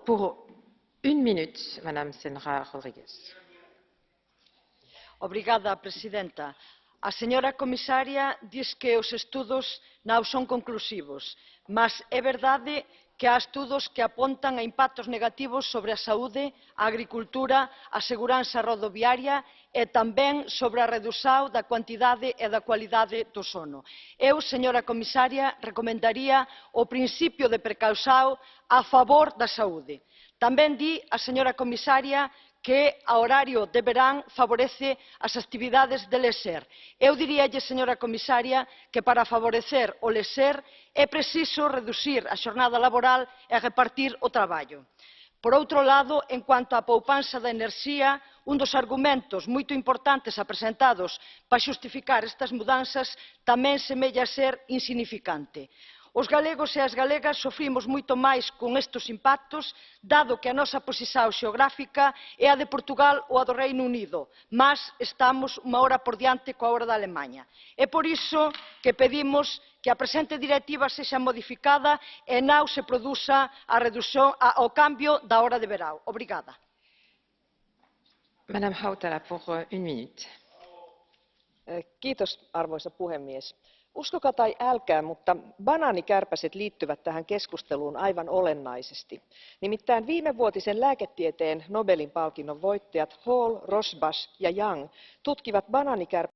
Pour une minute, Madame Senra Rodrigues. Obrigada, Presidenta. A señora Comisaria diz que os estudos non son conclusivos, mas é verdade que há estudos que apontan a impactos negativos sobre a saúde, a agricultura, a seguranza rodoviaria e tamén sobre a redución da cuantidade e da cualidade do sono. Eu, señora Comisaria, recomendaría o principio de precaución a favor da saúde. Tamén di a señora Comisaria que a horario de verán favorece as actividades de lecer. Eu diríalle, señora Comisaria, que para favorecer o lecer é preciso reducir a xornada laboral e repartir o traballo. Por outro lado, en cuanto á poupanza da enerxía, un dos argumentos moito importantes apresentados para xustificar estas mudanzas tamén semella ser insignificante. Os galegos e as galegas sofrimos moito máis con estes impactos, dado que a nosa posición xeográfica é a de Portugal ou a do Reino Unido, mas estamos unha hora por diante coa hora da Alemanha. É por iso que pedimos que a presente directiva sexa modificada e non se produza a redución, o cambio da hora de verão. Obrigada. Madame Hautala, pour une minute. Kiitos, arvoisa puhemies. Uskokaa tai älkää, mutta banaanikärpäset liittyvät tähän keskusteluun aivan olennaisesti. Nimittäin viimevuotisen lääketieteen Nobelin palkinnon voittajat Hall, Rosbash ja Young tutkivat banaanikärpästen